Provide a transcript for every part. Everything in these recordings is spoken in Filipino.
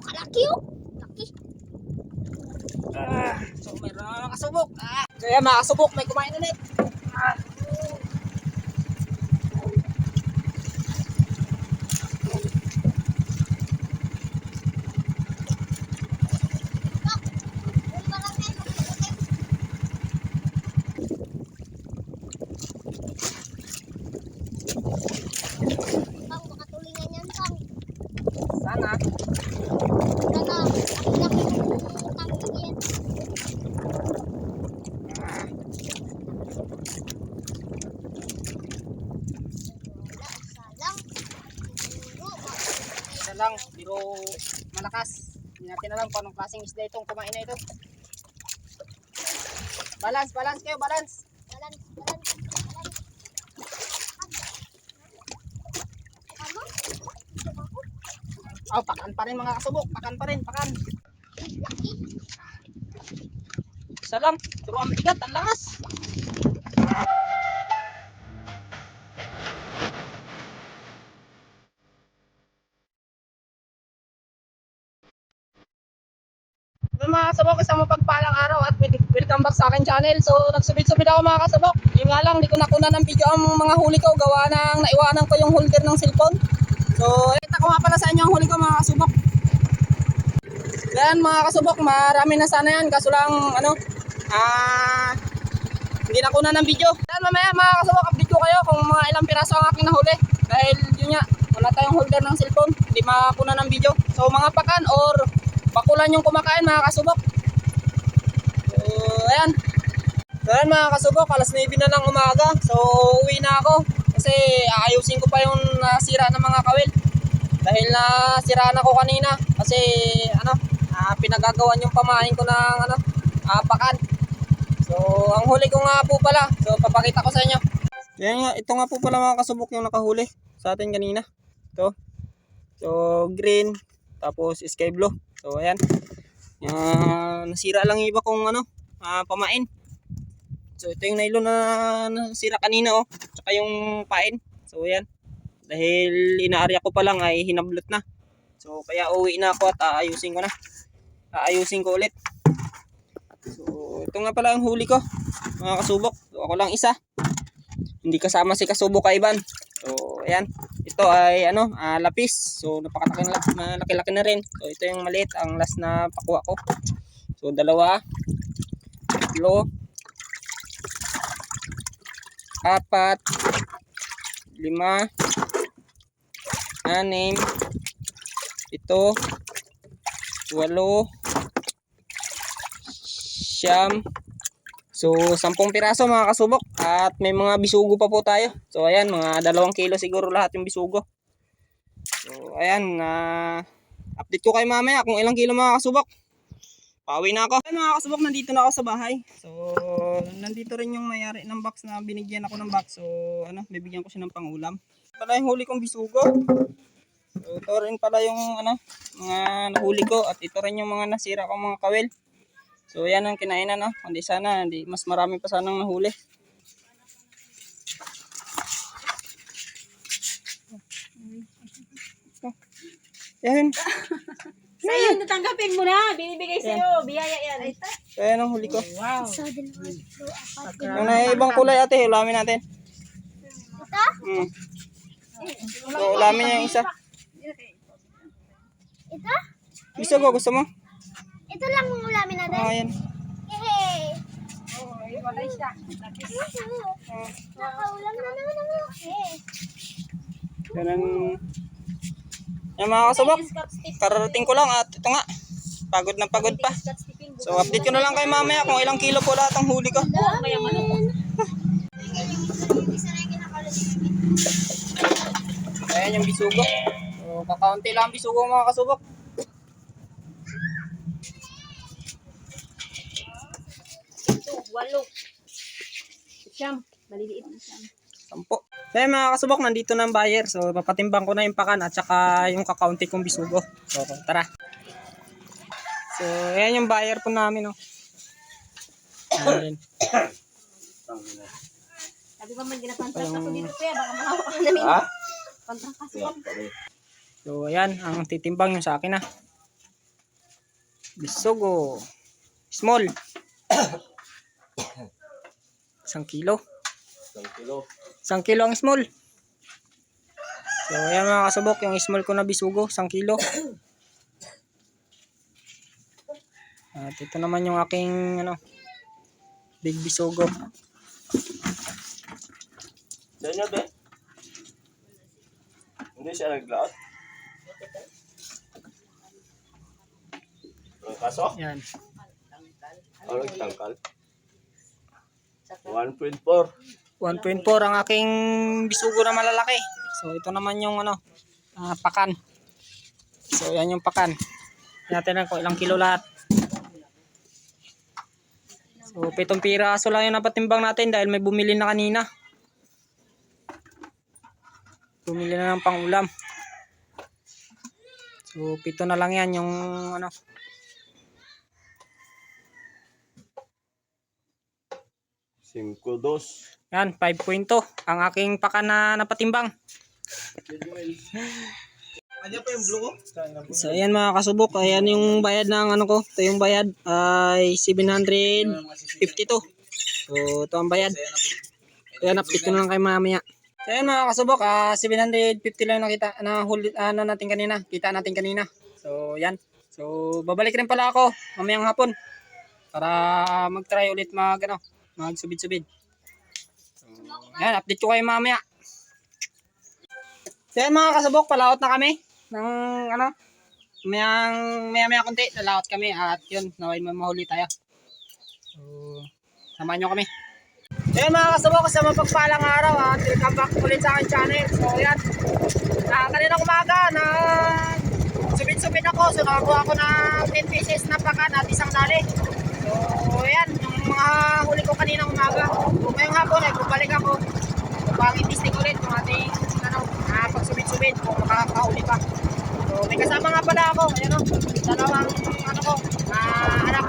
kalaki oh. Laki. So meron na nakasubok. So yan mga kasubok, may kumain ulit. Bang, baka tulingan yan, Bang. Sana. Sana, laki ng tangking yan. Isa lang, pero malakas. Hindi natin alam kung anong klaseng isda itong kumain na ito. Balance, balance kayo, balance. Balance, balance, balance. Tama? Oh, pakan pa rin mga kasubok, pakan pa rin, pakan. Isa lang, pero ang bigat, ang lakas. So, mga kasabok, isang mapagpalang araw at welcome back sa akin channel. So nagsubid-subid ako mga kasabok. Yung nga lang, di ko nakuna ng video ang mga huli ko. Gawa ng naiwanan ko yung holder ng cellphone. So ita ko nga pala sa inyo ang huli ko mga kasubok. Yan mga kasubok, marami na sana yan. Kaso lang hindi nakuna ng video. Yan mamaya mga kasubok, update ko kayo kung mga ilang piraso ang aking nahuli. Dahil yun nga, wala tayong holder ng cellphone. Hindi makuna ng video. So mga pakan or bakulan yung kumakain mga kasubok. So ayan. So ayan mga kasubok, alas 9 na ng umaga. So uwi na ako. Kasi aayusin ko pa yung nasira ng mga kawil. Dahil nasiraan ako kanina. Kasi pinagagawan yung pamain ko ng pakan. So ang huli ko nga po pala. So papakita ko sa inyo. Yan nga, ito nga po pala mga kasubok yung nakahuli sa atin kanina. Ito. So green. Tapos sky blue. So ayan. Nasira lang yung iba kong pamain. So ito yung nylon na nasira kanina oh. Tsaka yung pain. So ayan. Dahil inaarya ko pa lang ay hinablot na. So kaya uwi na ako at aayusin ko na. Aayusin ko ulit. So ito nga pala ang huli ko mga kasubok. So ako lang isa. Hindi kasama si kasubok Ivan. So ayan. Ito ay lapis. So napakalaking na rin. So ito yung maliit, ang last na pakuha ko. So 2, 3, 4, 5, 6, 7, 8, 8, 9, so 10 piraso mga kasubok. At may mga bisugo pa po tayo. So ayan, mga 2 kilo siguro lahat yung bisugo. So ayan, update ko kayo mamaya kung ilang kilo mga kasubok. Pauwi na ako. Ayan mga kasubok, nandito na ako sa bahay. So nandito rin yung mayari ng box na binigyan ako ng box. So bibigyan ko siya ng pangulam. Pala yung huli kong bisugo. So ito rin pala yung mga nahuli ko. At ito rin yung mga nasira kong mga kawil. So yan ang kinainan kundi sana mas marami pa sanang nahuli. Yan. Sa'yo, natanggapin mo na. Binibigay sa'yo. Biyaya yan. So yan ang huli ko. Wow. Isa, 2, 3, 4. Yung na ibang kulay ate, ulamin natin. Ito? So ulamin niya yung isa. Ito? Gusto mo? Ito lang ang ulamin natin. Ayan. Hey! Walay siya. Nakaulam na naman ang laki. Yan ang... Yan mga kasubok. Kararating ko lang at ito nga. Pagod na pagod pa. So update ko na lang kayo mamaya kung ilang kilo po lahat ang huli ko. Kaya manok. Ayan yung bisugo. So kakaunti lang ang bisugo mga kasubok. Walo. Siyam. Maliliit na siyam. 10. So ayan mga kasubok, nandito na ang buyer. So papatimbang ko na yung pakan at saka yung kakaunti kong bisugo. So tara. So ayan yung buyer po namin Ayan. Sabi pa man ginapantras ako dito kuya. Baka makawa ka namin. Ha? Pantras kasi. So ayan, ang titimbang yung sa akin Bisugo. Small. 1 kilo. 1 kilo ang small. So ayan mga kasubok, yung small ko na bisugo, 1 kilo. At ito naman yung aking big bisugo. Danya be? Hindi siya naglaot? Ang kaso? Yan. Ano tangkal? 1.4. 1.4 ang aking bisugo na malalaki. So ito naman yung pakan. So yan yung pakan. Natin kung ilang kilo lahat. So 7 piraso lang yung napatimbang natin dahil may bumili na kanina. Bumili na ng pangulam. So 7 na lang yan yung 5.2. Yan 5.2 ang aking pakan na napatimbang. So ayan mga kasubok, ayan yung bayad ng ko. Ito yung bayad ay 752. So ito ang bayad. Ayan, update ko na lang kay mamaya. So ayan mga kasubok, 750 lang nakita na natin kanina. Kita natin kanina. So yan. So babalik rin pala ako mamayang hapon para mag-try ulit magsubid-subid. So ayan, update ko kayo mamaya. So yan mga kasubok, palaot na kami ng maya konti, lalaot kami at yun, naway mahuli tayo. So samahan nyo kami. Ayan mga kasubok, sa mapagpalang araw at welcome back ulit sa aking channel. So yan, kanina umaga na subid-subid ako. So nakakuha ako ng 10 pieces na pakan at isang dali. So yan, yung mga huli ko kanina umaga. So ngayong hapon ay bumalik ako pang-investing ulit kung ating pagsubid-subid kung makakahuli pa. So may kasama nga pala ako, ayan dalawang anak.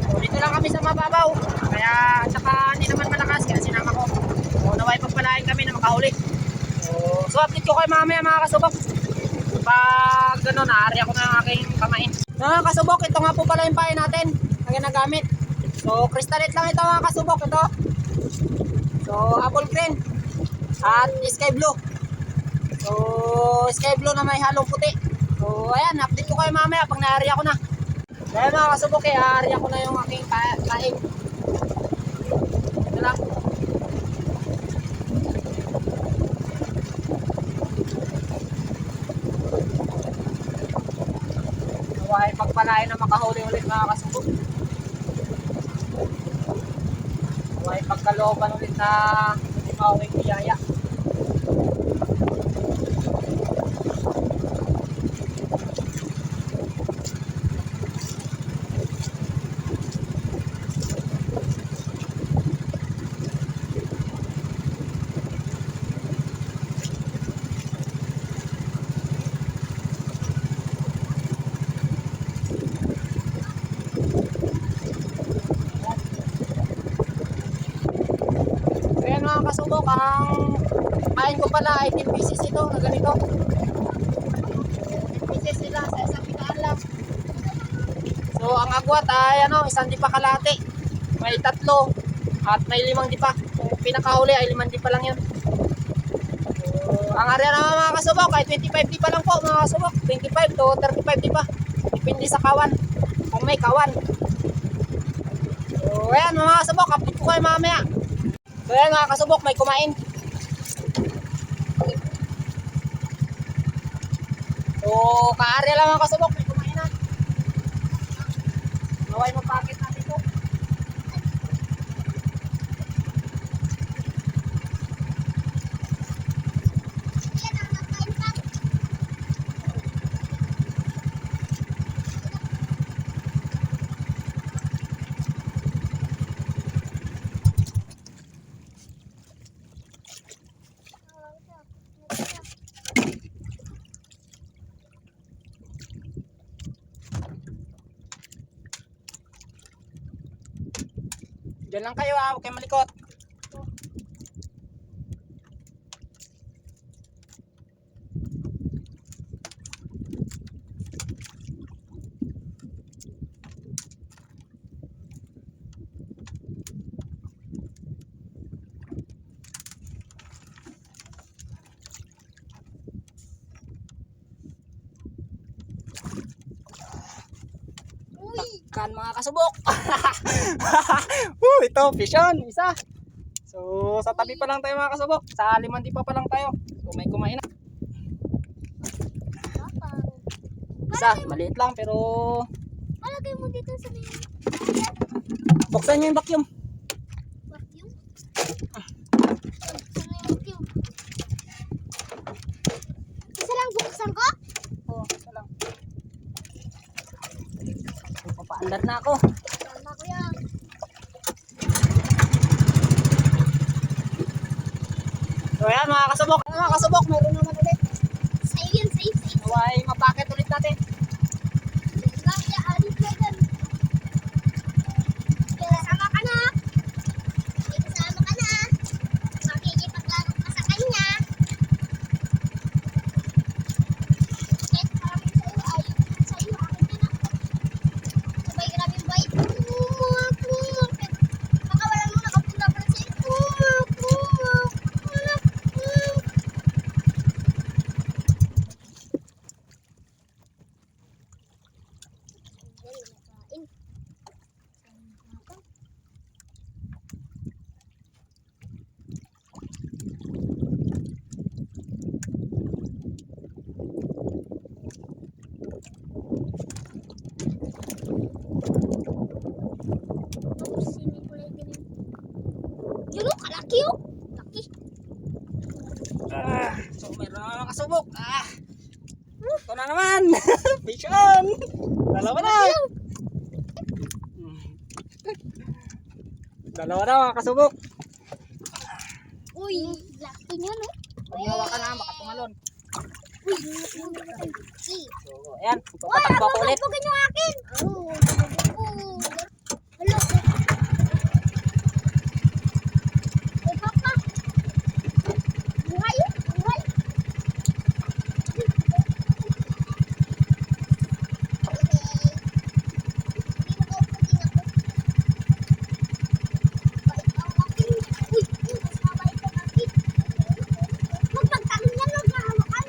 So dito lang kami sa mababaw, kaya saka hindi naman malakas, kaya sinama ko. So naway pagpalain kami na makahuli. So update ko kayo mamaya mga kasubok. Pag naari ako ng aking kamain. Mga kasubok, ito nga po pala yung pain natin ang ginagamit. So crystalite lang ito mga kasubok, ito. So apple green at sky blue. So sky blue na may halong puti. So ayan, update ko kayo mamaya pag naari ako na. Kaya mga kasubok, ari ako na yung aking pain. Ito lang. Naway pagpalain na makahuli ulit mga kasubok. Naway pagkalooban ulit na mauwing biyaya. Ayan mga kasubok, ang pain ko pala ay 10 pieces ito na ganito. 10 pieces sila sa isang pitaan lang. So ang agwat ay isang dipa kalate. May 3 at may 5 dipa. Kung pinakahuli ay 5 dipa lang yan. So ang area naman mga kasubok ay 25 dipa lang po mga kasubok. 25 to 35 dipa. Depende sa kawan. Kung may kawan. So ayan mga kasubok, update ko kayo mamaya. So ayan mga kasubok, may kumain. So ka-area lang mga kasubok, may kumain na. Naway magpakit natin ito. Diyan lang kayo huwag kayong malikot. Kan mga kasubok. Ito, fish on, isa. So, sa tabi pa lang tayo mga kasubok. Sa Limandi pa lang tayo. So, may kumain na. Isa, maliit lang pero Palagay mo dito sa may buksan nyo yung vacuum. vacuum. Sa may vacuum. Isa lang buksan ko? Oo, isa lang. So, papaandar na ako. Tama ko yan. So, ayan mga kasubok. Mga kasubok, meron naman ulit. Sa'yo yan, sa'yo. Naway, mapaket ulit natin. Kaya alis na dyan. Kasama ka na. May kasama ka na. Makikipaglaro ka sa kanya. Kahit maraming sa'yo, ayaw ko sa'yo. Akin ka na. Sabay maraming bait. Baka wala mo nakapunta pa sa'yo. Yun o, kalaki o. Laki. So, meron na mga kasubok. Ito na naman. Fish on. Dalawa na. Dalawa na mga kasubok. Uy, laki niya no. Pag hawakan na, baka tumalon. Uy, So, ayan. Papatakbo ako ulit. pagpagin yung akin. Hello. Uy, papa. Buhay yun, buhay. Magpagtanong yan, maghahawakan.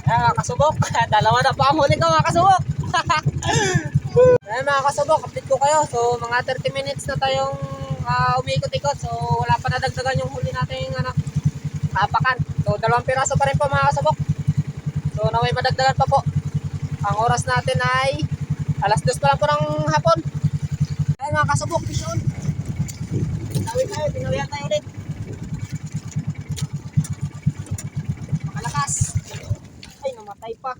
Ayan mga kasubok. Dalawa na pa ang huli ko mga kasubok. Ayan mga kasubok, update ko kayo. So mga 30 minutes na tayong umiikot-ikot. So wala pa nadagdagan yung huli natin apakan. So 2 piraso pa rin po mga kasubok. So naway madagdagan pa po. Ang oras natin ay alas 2 pa lang po ng hapon. Ayan mga kasubok, fish on. Tinawihan tayo ulit. Makalakas. Ay, namatay pa.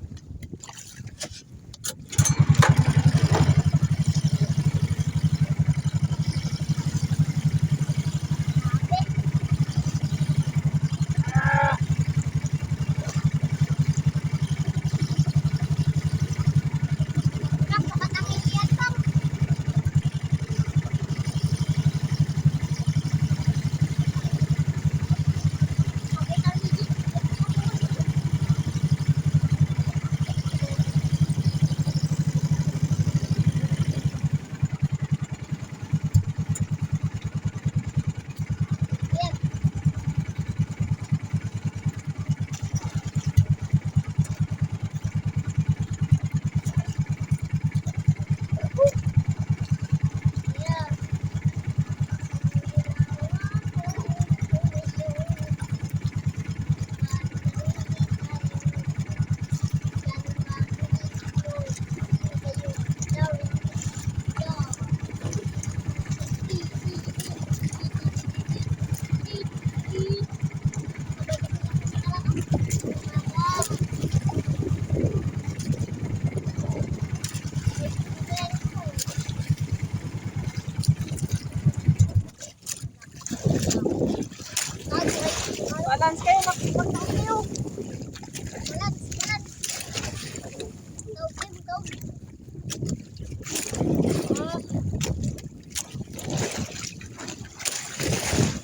Balance kayo, magtakot kayo.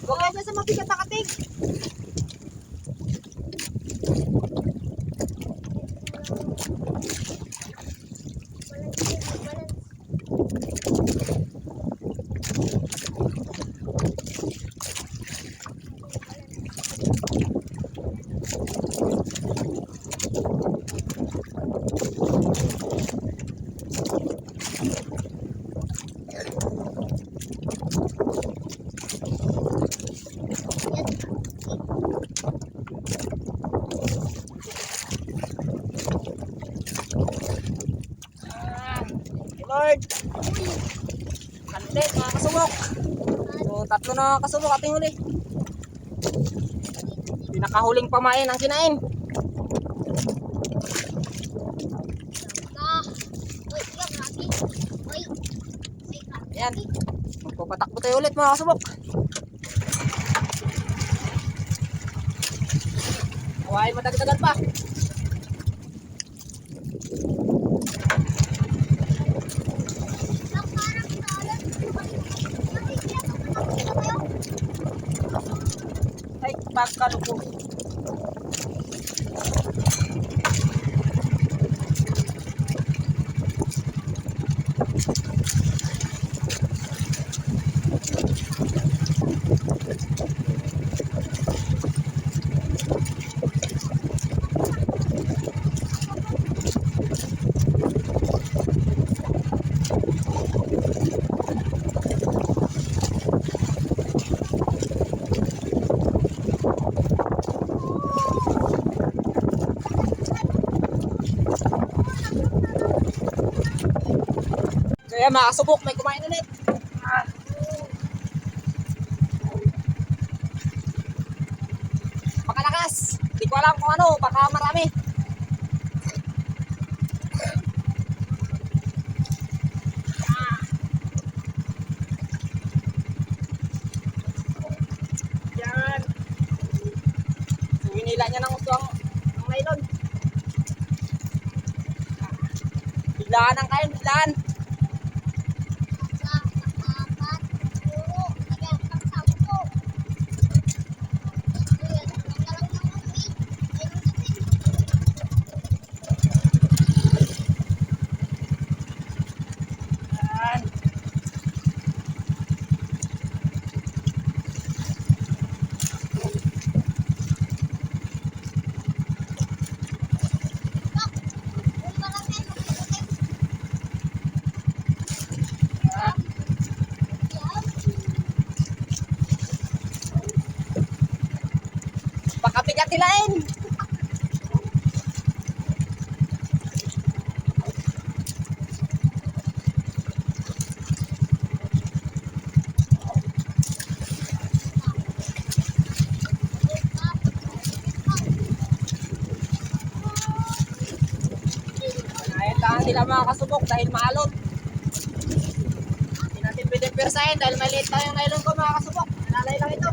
Huwag kayo sa mabigat na katig. Lord. Kandet mga kasubok. So, 3 na kasubok ating huli. Pinakahuling pamain ang kinain. Uy, yung grabe. Uy. Uy, grabe. Ayan. Magpapatakbo tayo ulit mga kasubok. Huwag madagdagan pa. Lang parang salat. Ay, pagkaluko. Kaya mga kasubok, may kumain ulit. Pakalakas. Hindi ko alam kung ano, baka marami. Yan. So, winila niya ng gusto ang nylon. Biglaan ang kain, biglaan. Yan. Pakabigat nilain. Kailangan nila mga kasubok dahil maalon. Hindi natin pwede persahin dahil maliit tayong nylon ko mga kasubok. Nalalay lang ito.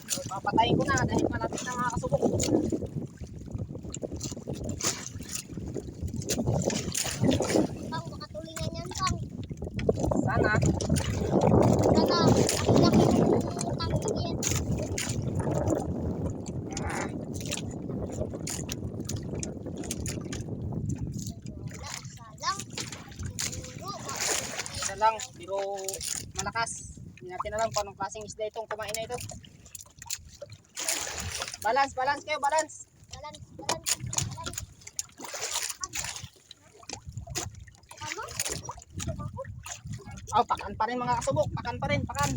So, papatayin ko na dahil malapit na mga kasubok. Bang, baka tulingan yan, Bang. Sana. Sana, ang laki ng tangkig yan. Wala, salang. Siguro, Isa lang, pero malakas. Hindi natin alam kung anong klaseng isda itong kumain na ito. Balance, balance kayo, balance. balan, balan, balan. Tama? Ako? Oh, pakan pa rin mga kasubok. Pakan pa rin, pakan.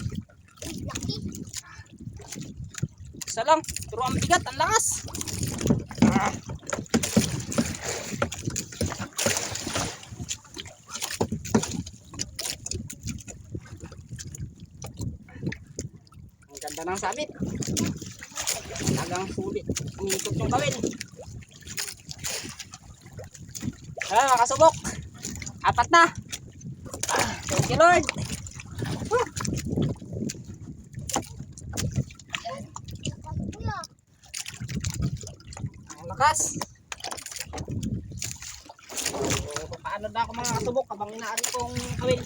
Laki. Isa lang, pero ang bigat, ang langas. Ang ganda ng sabit. Talagang sulit. Umikot yung kawin. Ah, mga kasubok. 4 na. Thank you, Lord. wakas. So, paano na ako mga kasubok habang inaari kong kawin.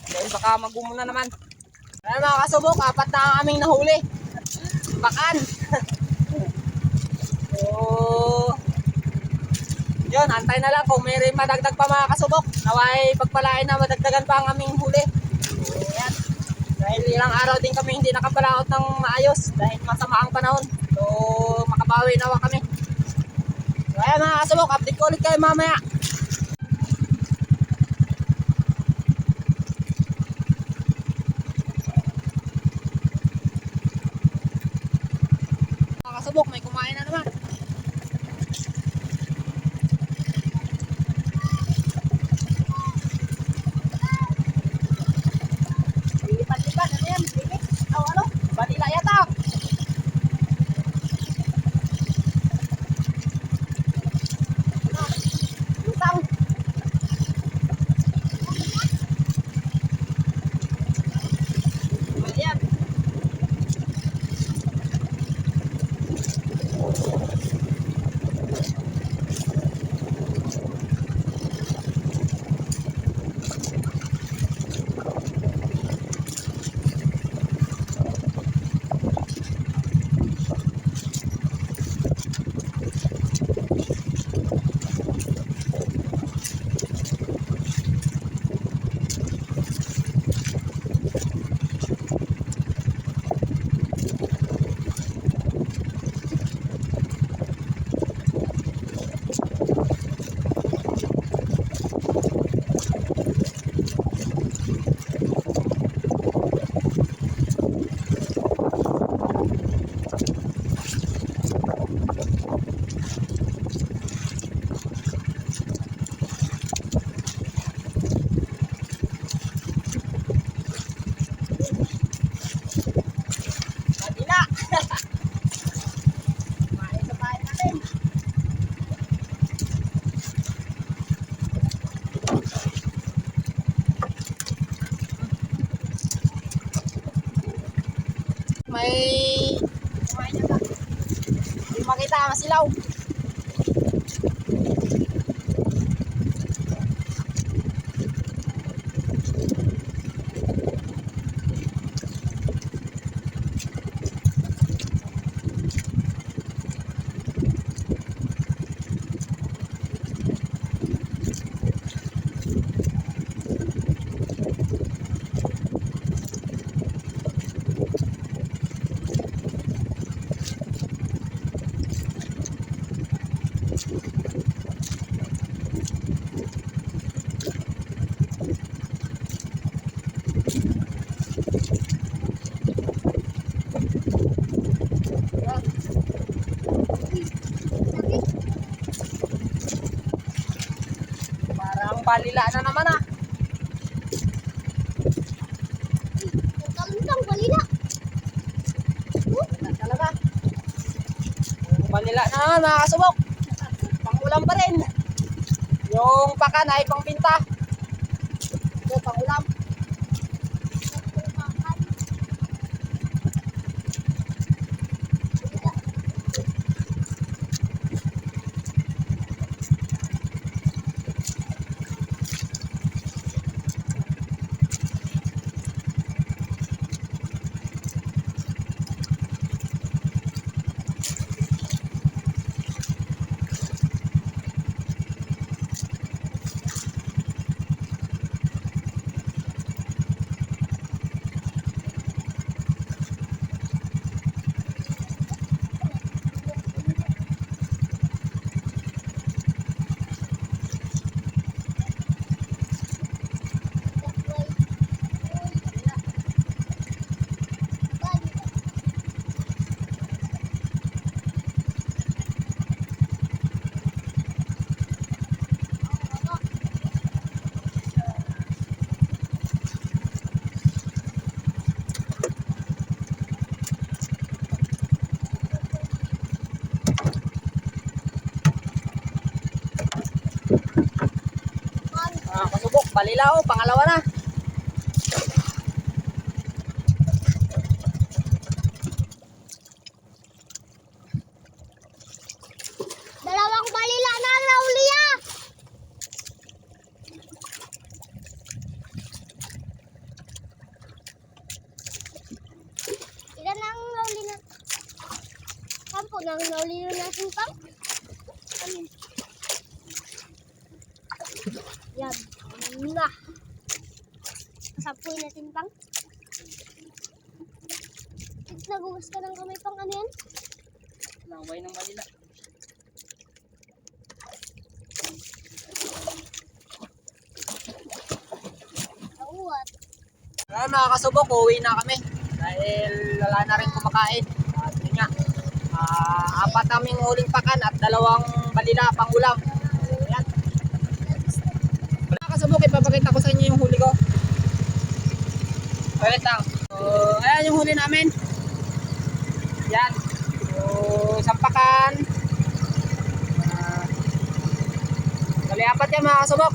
Dahil baka magumo na naman. Kaya mga kasubok, 4 na ang aming nahuli. Pakan. So, yun, antay na lang kung may madagdag pa mga kasubok. Naway pagpalain na madagdagan pa ang aming huli. So, yan. Dahil ilang araw din kami hindi nakapalaot ng maayos dahil masama ang panahon. So, makabawi nawa kami. So, ayan mga kasubok, update ko ulit kayo mamaya. Mga kasubok, may kumain na naman. Lipat-lipat, ano yan? Limit? O ano? Balila yata. Lutang. Ayan. Balila. Kumain sa bahay natin. May kumain na ba? Hindi makita, masilaw. Parang balila na naman ah. Lutang, balila. Wala talaga. Balila na naman mga kasubok. Pangulam pa rin. Yung pakan ay pangbinta. Ito pangulam. Kasubok, balila oh, pangalawa na. nang nauli na natin pang. Anim. Yan. Na. Kasampuin natin pang. Nagugas ka ng kamay pang ano yan? Laway ng balila. Awat. Kaya mga kasubok, uuwi na kami. Dahil wala na rin kumakain. At yun nga, apat naming huling pakan at 2 balila pang ulam. So, yan. Mga kasubok, ipapakita ko sa inyo yung huli ko. Wait lang. So, ayan yung huli namin. Yan. So, isang pakan. Bali, 4 yan mga kasubok.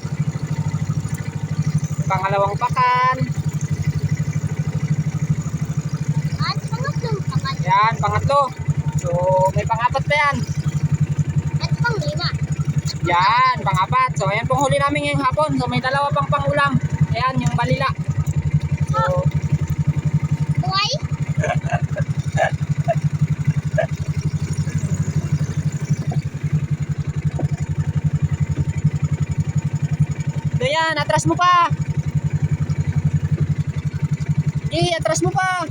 Pangalawang pakan. At pangatlong pakan. Yan, pangatlo. So, may pang-4 pa yan. At pang-5. Yan, pang-4. So, ayan pong huli namin ngayong hapon. So, may 2 pang pang-ulam. Ayan, yung balila. So, Buhay? yan, atras mo pa. Atras mo pa.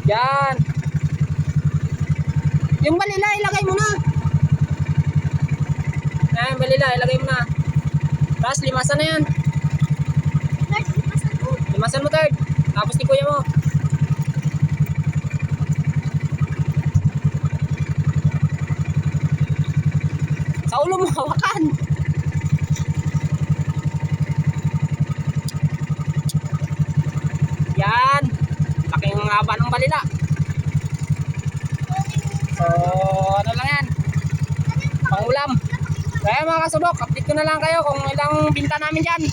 Yan. Yung balila, ilagay mo na. Yan, balila, ilagay mo na. Tapos, limasan na yan. Third, limasan ko. Limasan mo, third. Tapos, ni kuya mo. Sa ulo mo, hawakan. Yan. Laking haba ng balila. So, ano lang yan. Pangulam. Kaya mga kasubok, update ko na lang kayo kung ilang binta namin dyan.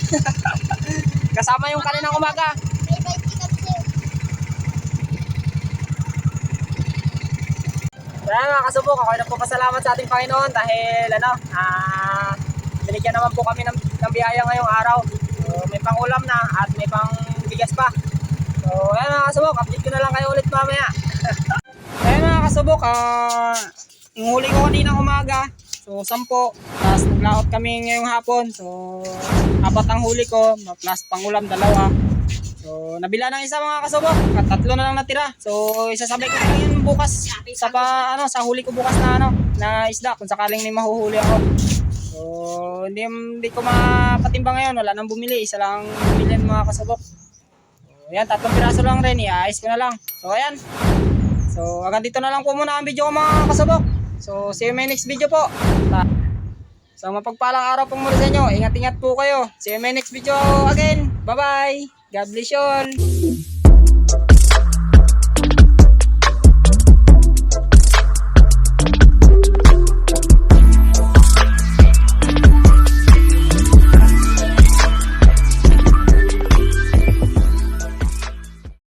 Kasama yung kaninang umaga. May 20 kami sa'yo. Kaya mga kasubok, ako ay nagpapasalamat sa ating Panginoon dahil binigyan naman po kami ng biyaya ngayong araw. So, may pangulam na at may pang bigas pa. So, ayan mga kasubok, update ko na lang kayo ulit mamaya. Ayan mga kasubok, yung huli ko kaninang umaga. So, 10. Tapos naglaot kami ngayong hapon. So, 4 ang huli ko. Plus pangulam 2. So, nabila ng isa mga kasubok. At 3 na lang natira. So, isasabay ko na lang yun bukas. Sa huli ko bukas na isda. Kung sakaling may mahuhuli ako. So, hindi ko mapatimbang ngayon. Wala nang bumili. Isa lang bumili mga kasubok. So, ayan, 3 piraso lang rin. Iayos ko na lang. So, ayan. So, hanggang dito na lang po muna ang video ko mga kasubok. So, see you in my next video po. So, mapagpalang araw po muna sa inyo. Ingat-ingat po kayo. See you in my next video again. Bye-bye. God bless you all.